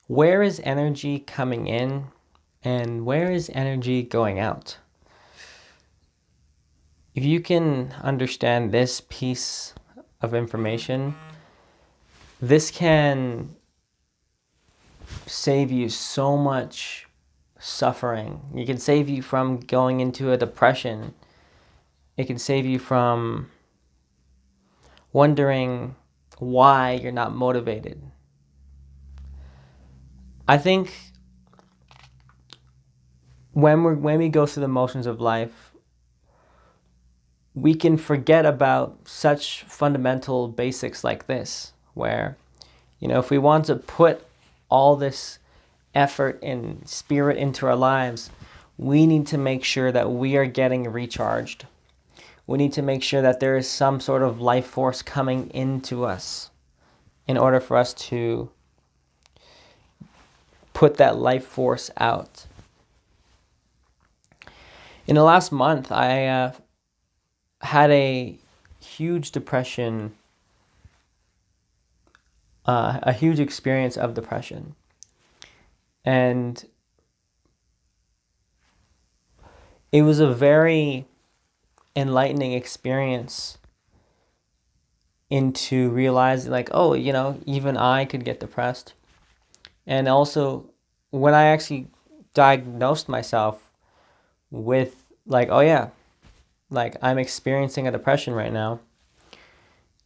Where is energy coming in and where is energy going out? If you can understand this piece of information, this can save you so much suffering. It can save you from going into a depression. It can save you from wondering why you're not motivated. I think when we go through the motions of life, we can forget about such fundamental basics like this, where, if we want to put all this effort and spirit into our lives, we need to make sure that we are getting recharged. We need to make sure that there is some sort of life force coming into us in order for us to put that life force out. In the last month, I had a huge depression, a huge experience of depression. And it was a very enlightening experience into realizing even I could get depressed. And also when I actually diagnosed myself with I'm experiencing a depression right now,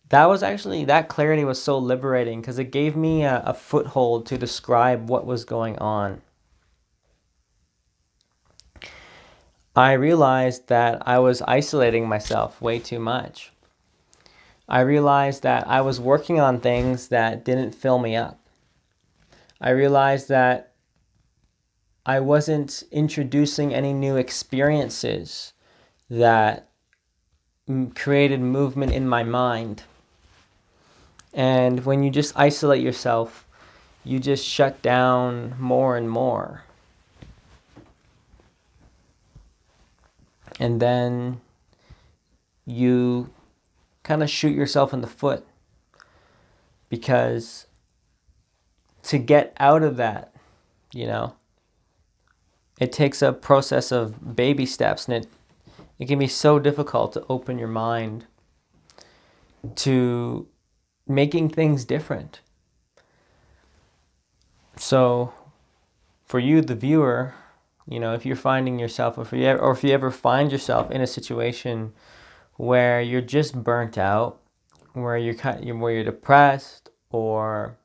that clarity was so liberating because it gave me a foothold to describe what was going on. I realized that I was isolating myself way too much. I realized that I was working on things that didn't fill me up. I realized that I wasn't introducing any new experiences that created movement in my mind. And when you just isolate yourself, you just shut down more and more. And then you kind of shoot yourself in the foot, because to get out of that, it takes a process of baby steps, and it can be so difficult to open your mind to making things different. So for you, the viewer, if you're finding yourself, or if you ever find yourself in a situation where you're just burnt out, where you're depressed, or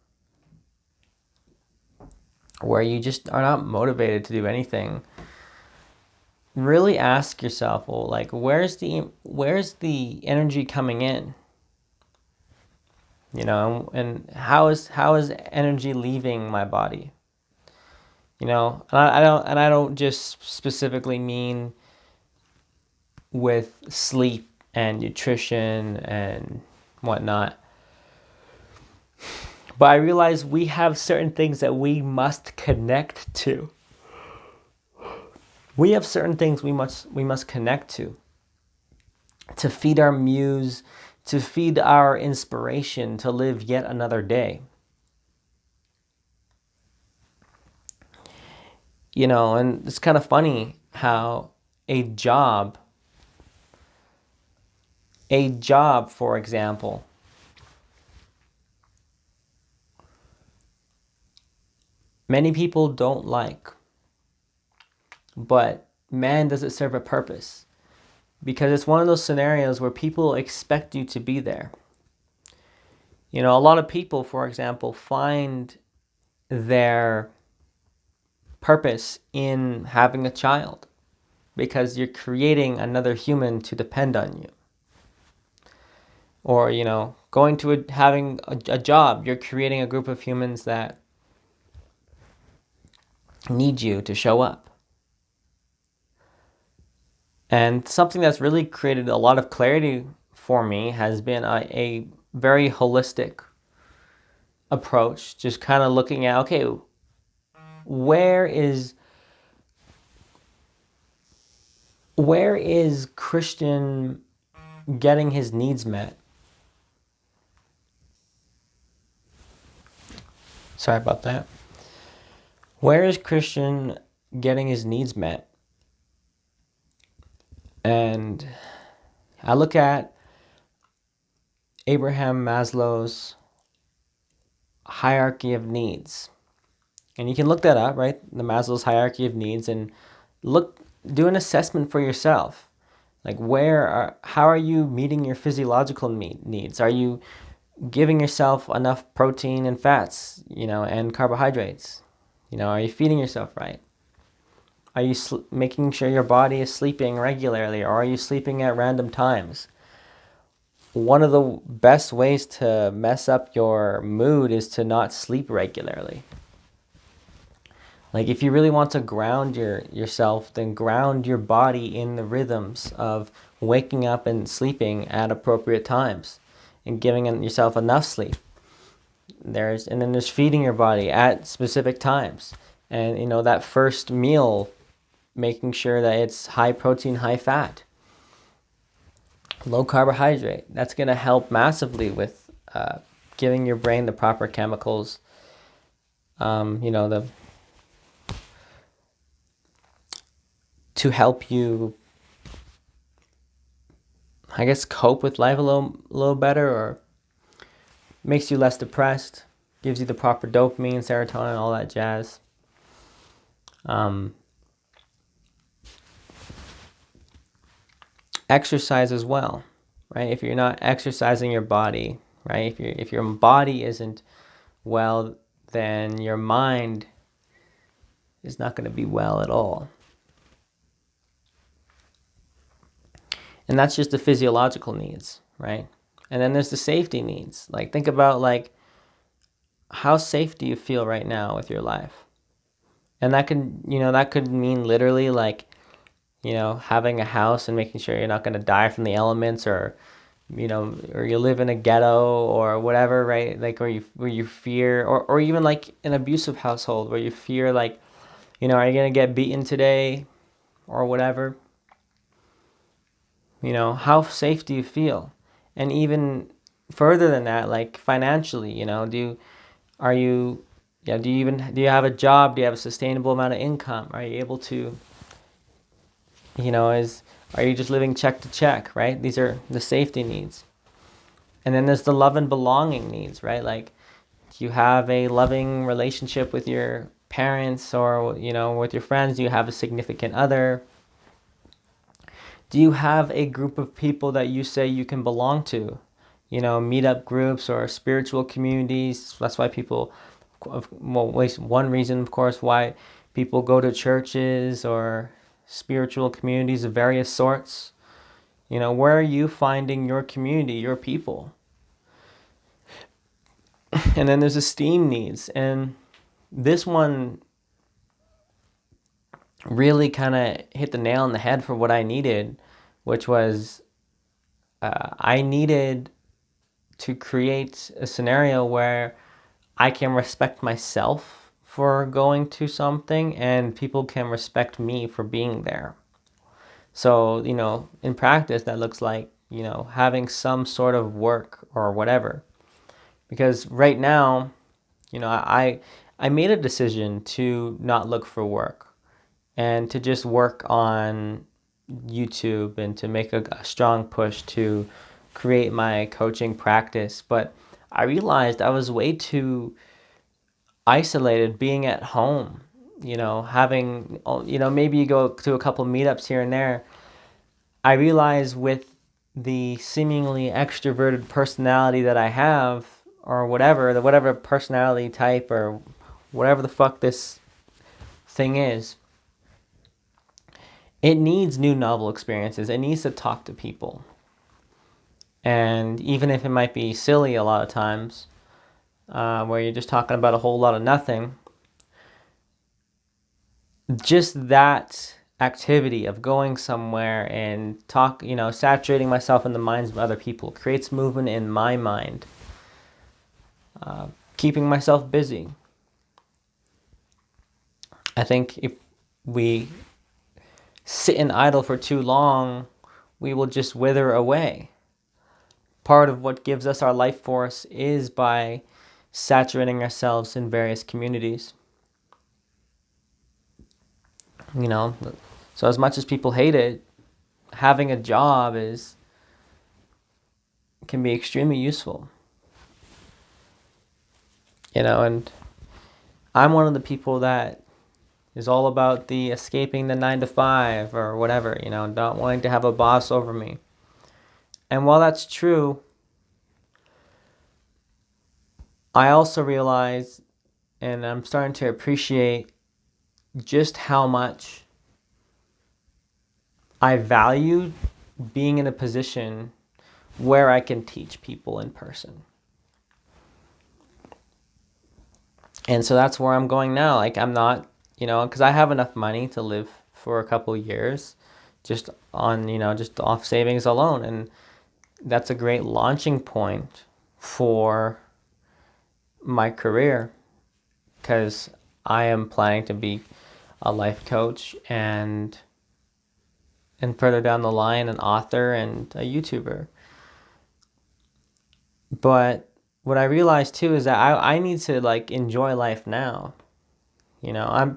where you just are not motivated to do anything, really ask yourself, where's the energy coming in? And how is energy leaving my body? And I don't just specifically mean with sleep and nutrition and whatnot. But I realize we have certain things that we must connect to. We have certain things we must connect to feed our muse, to feed our inspiration to live yet another day. And it's kind of funny how a job, for example, many people don't like, but man, does it serve a purpose, because it's one of those scenarios where people expect you to be there. A lot of people, for example, find their purpose in having a child because you're creating another human to depend on you. Or, going to having a job, you're creating a group of humans that need you to show up. And something that's really created a lot of clarity for me has been a very holistic approach, just kind of looking at, okay, where is Christian getting his needs met? Sorry about that. Where is Christian getting his needs met? And I look at Abraham Maslow's hierarchy of needs. And you can look that up, right? The Maslow's hierarchy of needs, and do an assessment for yourself. Like how are you meeting your physiological needs? Are you giving yourself enough protein and fats, and carbohydrates? Are you feeding yourself right? Are you making sure your body is sleeping regularly, or are you sleeping at random times? One of the best ways to mess up your mood is to not sleep regularly. Like if you really want to ground yourself, then ground your body in the rhythms of waking up and sleeping at appropriate times and giving yourself enough sleep. And then there's feeding your body at specific times. And that first meal, making sure that it's high protein, high fat, low carbohydrate. That's going to help massively with giving your brain the proper chemicals, to help you, I guess, cope with life a little better, or makes you less depressed, gives you the proper dopamine, serotonin, all that jazz. Exercise as well, right? If you're not exercising your body, right? If your body isn't well, then your mind is not going to be well at all. And that's just the physiological needs, right? And then there's the safety needs. Like think about how safe do you feel right now with your life? And that could mean literally having a house and making sure you're not going to die from the elements, or you live in a ghetto or whatever, right? Like where you fear, or even like an abusive household where you fear are you going to get beaten today or whatever? How safe do you feel? And even further than that, like financially, do you have a job? Do you have a sustainable amount of income? Are you able to, are you just living check to check, right? These are the safety needs. And then there's the love and belonging needs, right? Like, do you have a loving relationship with your parents, or, with your friends? Do you have a significant other? Do you have a group of people that you say you can belong to? Meetup groups or spiritual communities. That's why people, well, at least one reason, of course, why people go to churches or spiritual communities of various sorts. Where are you finding your community, your people? And then there's esteem needs. And this one really kind of hit the nail on the head for what I needed, which was I needed to create a scenario where I can respect myself for going to something, and people can respect me for being there. So, in practice, that looks like, having some sort of work or whatever. Because right now, I made a decision to not look for work and to just work on YouTube and to make a strong push to create my coaching practice. But I realized I was way too isolated being at home, having, maybe you go to a couple meetups here and there. I realize with the seemingly extroverted personality that I have, or whatever personality type, or whatever the fuck this thing is, it needs new novel experiences. It needs to talk to people. And even if it might be silly a lot of times, where you're just talking about a whole lot of nothing, just that activity of going somewhere and saturating myself in the minds of other people creates movement in my mind, keeping myself busy. I think if we sit and idle for too long, we will just wither away. Part of what gives us our life force is by saturating ourselves in various communities. You know, so as much as people hate it, having a job can be extremely useful. You know, and I'm one of the people that is all about the escaping the 9 to 5 or whatever, you know, not wanting to have a boss over me. And while that's true, I also realize, and I'm starting to appreciate just how much I value being in a position where I can teach people in person. And so that's where I'm going now. Like, I'm not, you know, because I have enough money to live for a couple years just on, you know, just off savings alone. And that's a great launching point for my career, because I am planning to be a life coach and further down the line an author and a YouTuber. But what I realized too is that I need to like enjoy life now. You know,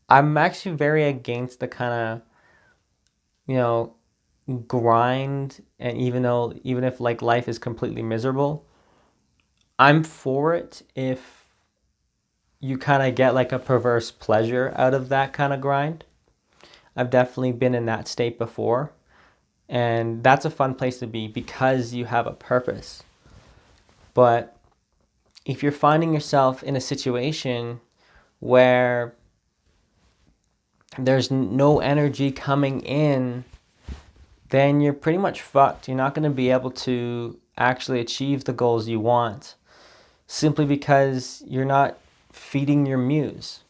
I'm actually very against the kind of, you know, grind, and even if like life is completely miserable, I'm for it if you kind of get like a perverse pleasure out of that kind of grind. I've definitely been in that state before, and that's a fun place to be because you have a purpose. But if you're finding yourself in a situation where there's no energy coming in, then you're pretty much fucked. You're not going to be able to actually achieve the goals you want simply because you're not feeding your muse.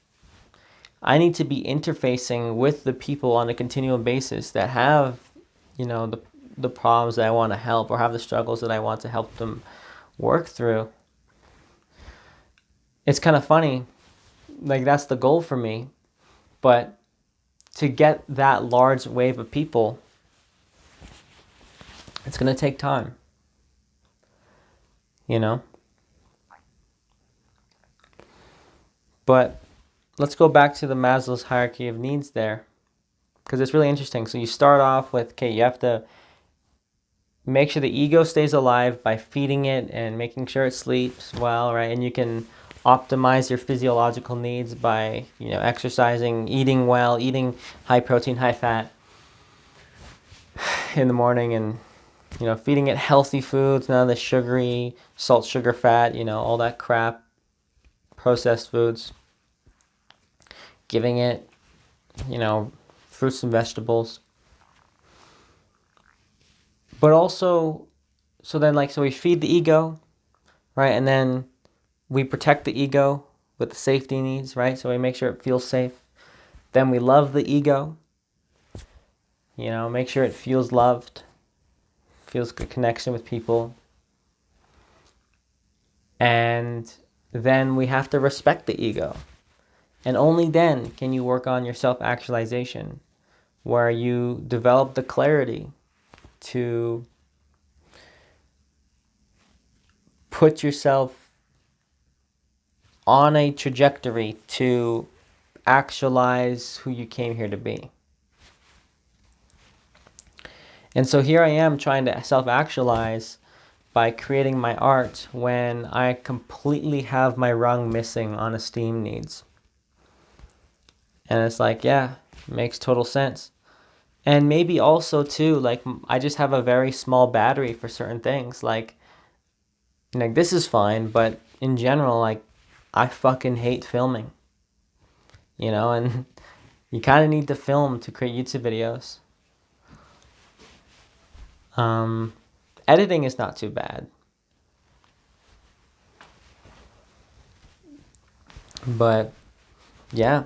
I need to be interfacing with the people on a continual basis that have, you know, the problems that I want to help, or have the struggles that I want to help them work through. It's kind of funny, like that's the goal for me, but to get that large wave of people, it's going to take time, you know? But let's go back to the Maslow's hierarchy of needs there, because it's really interesting. So you start off with, okay, you have to make sure the ego stays alive by feeding it and making sure it sleeps well, right? And you can optimize your physiological needs by, you know, exercising, eating well, eating high protein, high fat in the morning, and, you know, feeding it healthy foods, none of the sugary, salt, sugar, fat, you know, all that crap, processed foods. Giving it, you know, fruits and vegetables. But also, so we feed the ego, right? And then we protect the ego with the safety needs, right? So we make sure it feels safe. Then we love the ego, you know, make sure it feels loved, feels good connection with people. And then we have to respect the ego. And only then can you work on your self-actualization, where you develop the clarity to put yourself on a trajectory to actualize who you came here to be. And so here I am trying to self-actualize by creating my art when I completely have my rung missing on esteem needs. And it's like, yeah, makes total sense. And maybe also too, like, I just have a very small battery for certain things. Like this is fine, but in general, like, I fucking hate filming. You know, and you kind of need to film to create YouTube videos. Editing is not too bad. But yeah,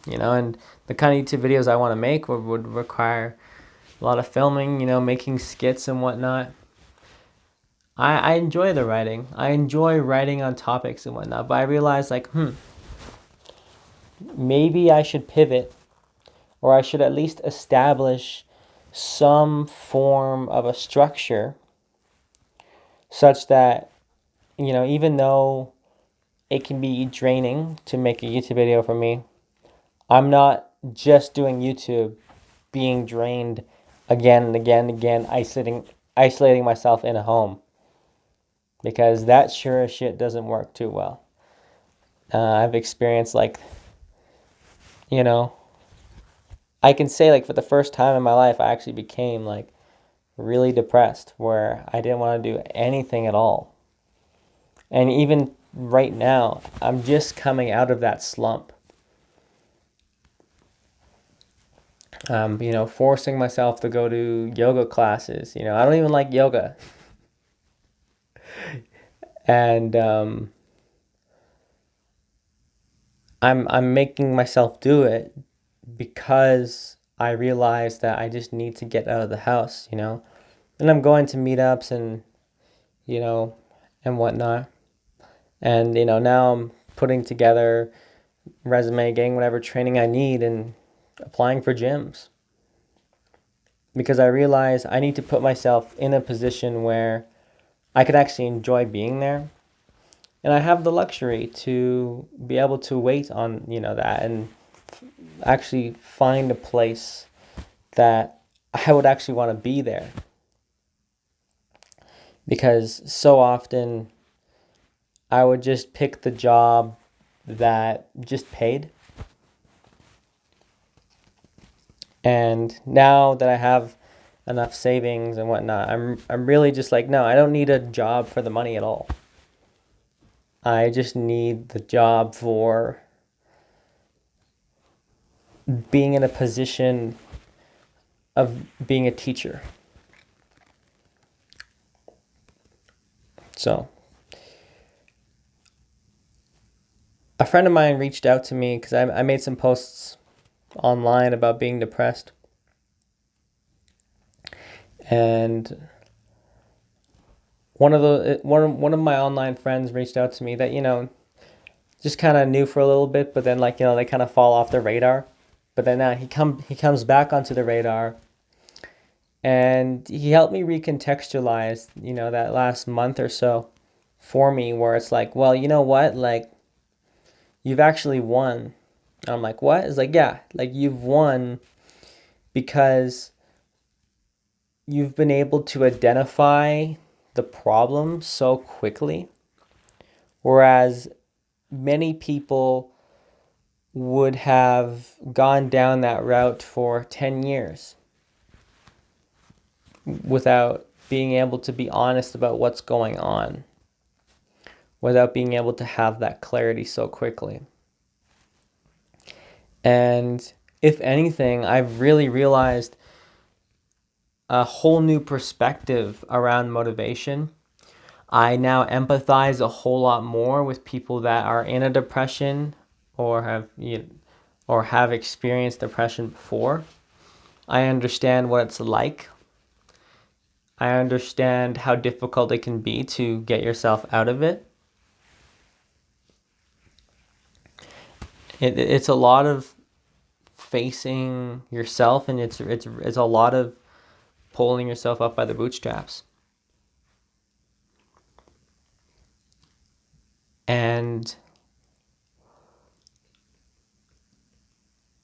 you know, and the kind of YouTube videos I want to make would require a lot of filming, you know, making skits and whatnot. I enjoy the writing. I enjoy writing on topics and whatnot, but I realized like, maybe I should pivot, or I should at least establish some form of a structure such that, you know, even though it can be draining to make a YouTube video for me, I'm not just doing YouTube, being drained again and again and again, isolating myself in a home, because that sure as shit doesn't work too well. I've experienced, like, you know, I can say, like, for the first time in my life, I actually became, like, really depressed, where I didn't want to do anything at all. And even right now, I'm just coming out of that slump. Forcing myself to go to yoga classes. I don't even like yoga. And I'm making myself do it because I realize that I just need to get out of the house. And I'm going to meetups you know, and whatnot. And, now I'm putting together resume, getting whatever training I need, and applying for gyms. Because I realize I need to put myself in a position where I could actually enjoy being there. And I have the luxury to be able to wait on, that, and actually find a place that I would actually want to be there. Because so often I would just pick the job that just paid. And now that I have enough savings and whatnot, I'm really just like, no, I don't need a job for the money at all. I just need the job for being in a position of being a teacher. So, a friend of mine reached out to me because I made some posts online about being depressed. And one of my online friends reached out to me that just kind of knew for a little bit, but then they kind of fall off the radar. But then now he comes back onto the radar, and he helped me recontextualize that last month or so for me, where it's like, well, you know what, like, you've actually won. And I'm like, what? It's like, yeah, like, you've won because you've been able to identify the problem so quickly, whereas many people would have gone down that route for 10 years without being able to be honest about what's going on, without being able to have that clarity so quickly. And if anything, I've really realized a whole new perspective around motivation. I now empathize a whole lot more with people that are in a depression or have experienced depression before. I understand what it's like. I understand how difficult it can be to get yourself out of it. It's a lot of facing yourself, and it's a lot of pulling yourself up by the bootstraps. And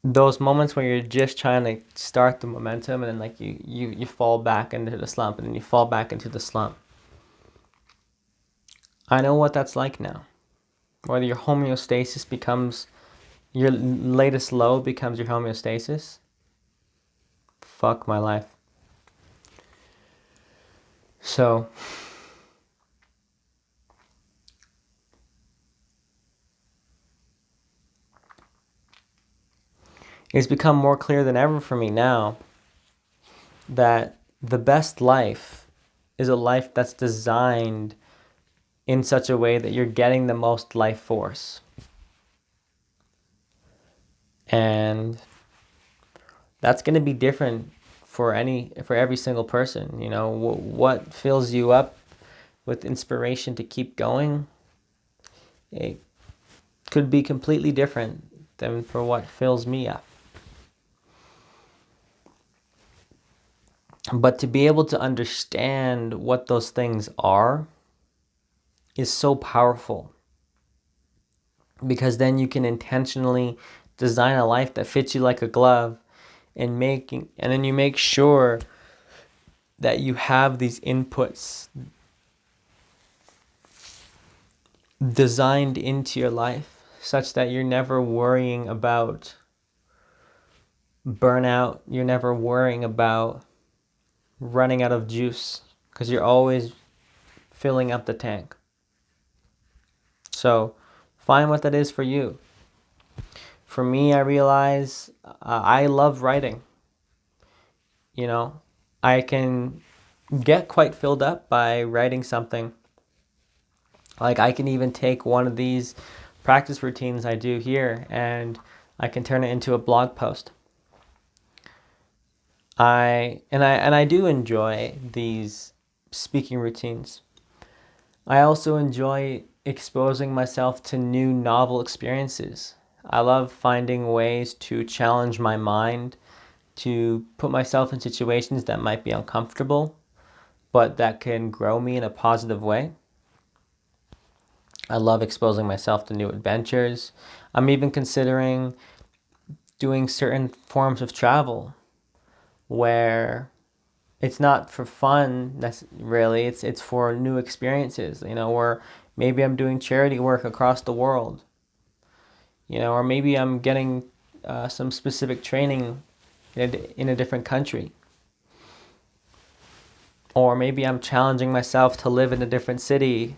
those moments where you're just trying to start the momentum, and then you fall back into the slump, and then you fall back into the slump. I know what that's like now. Whether your homeostasis becomes your latest low becomes your homeostasis. Fuck my life. So it's become more clear than ever for me now that the best life is a life that's designed in such a way that you're getting the most life force. And that's going to be different for every single person. What fills you up with inspiration to keep going, it could be completely different than for what fills me up. But to be able to understand what those things are is so powerful, because then you can intentionally design a life that fits you like a glove, and then you make sure that you have these inputs designed into your life such that you're never worrying about burnout, you're never worrying about running out of juice, because you're always filling up the tank. So find what that is for you. For me, I realize I love writing. I can get quite filled up by writing something. Like, I can even take one of these practice routines I do here and I can turn it into a blog post. I do enjoy these speaking routines. I also enjoy exposing myself to new novel experiences. I love finding ways to challenge my mind, to put myself in situations that might be uncomfortable, but that can grow me in a positive way. I love exposing myself to new adventures. I'm even considering doing certain forms of travel where it's not for fun really, it's for new experiences, where maybe I'm doing charity work across the world, or maybe I'm getting some specific training in a different country. Or maybe I'm challenging myself to live in a different city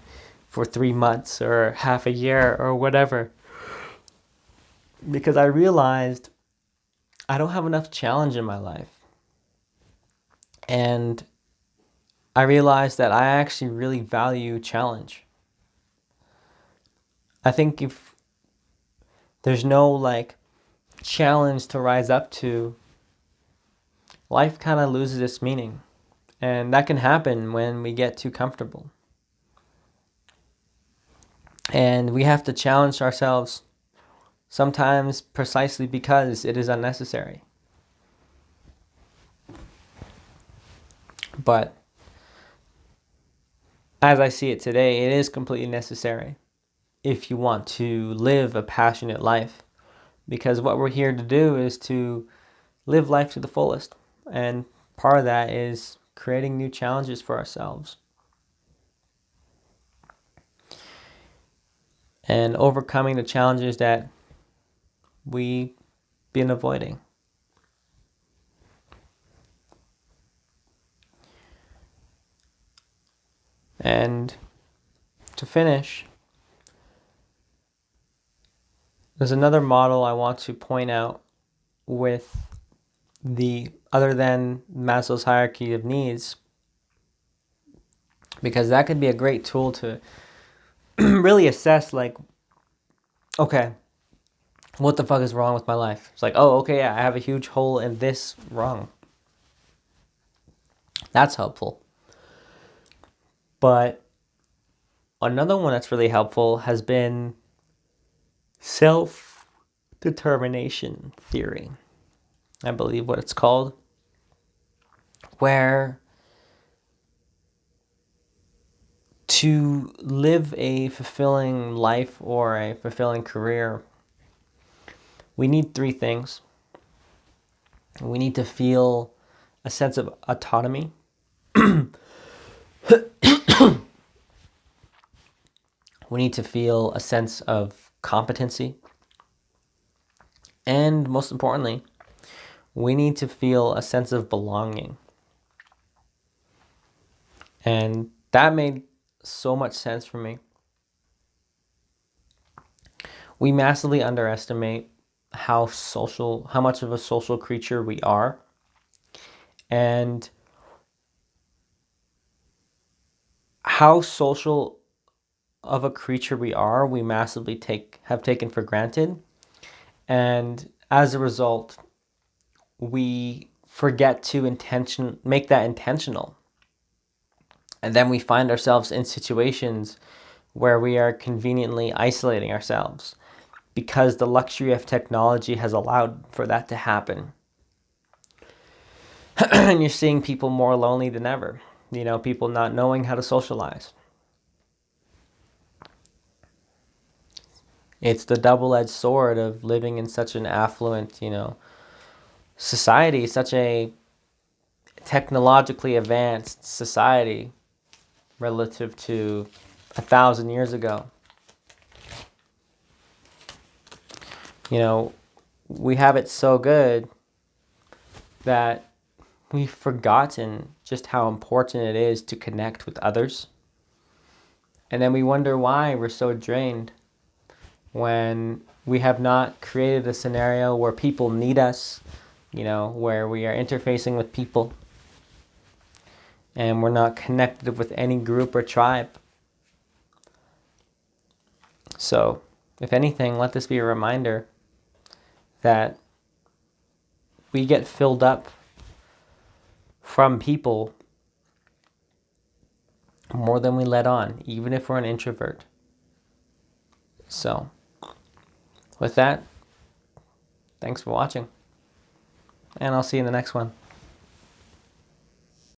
for 3 months or half a year or whatever. Because I realized I don't have enough challenge in my life. And I realized that I actually really value challenge. I think if there's no challenge to rise up to, life kind of loses its meaning. And that can happen when we get too comfortable. And we have to challenge ourselves sometimes precisely because it is unnecessary. But as I see it today, it is completely necessary if you want to live a passionate life. Because what we're here to do is to live life to the fullest. And part of that is creating new challenges for ourselves and overcoming the challenges that we've been avoiding. And to finish, there's another model I want to point out with the other than Maslow's hierarchy of needs, because that could be a great tool to really assess, okay, what the fuck is wrong with my life? It's like, oh, okay, yeah, I have a huge hole in this wrong. That's helpful. But another one that's really helpful has been self-determination theory, I believe what it's called, where to live a fulfilling life or a fulfilling career, we need 3 things. We need to feel a sense of autonomy. We need to feel a sense of competency. And most importantly, we need to feel a sense of belonging. And that made so much sense for me. We massively underestimate how much of a social creature we are. And how social of a creature we are, we massively have taken for granted. And as a result, we forget to make that intentional. And then we find ourselves in situations where we are conveniently isolating ourselves because the luxury of technology has allowed for that to happen. And you're seeing people more lonely than ever. People not knowing how to socialize. It's the double-edged sword of living in such an affluent, society, such a technologically advanced society relative to 1,000 years ago. We have it so good that we've forgotten just how important it is to connect with others. And then we wonder why we're so drained when we have not created a scenario where people need us, where we are interfacing with people and we're not connected with any group or tribe. So, if anything, let this be a reminder that we get filled up from people more than we let on, even if we're an introvert. So, with that, thanks for watching, and I'll see you in the next one.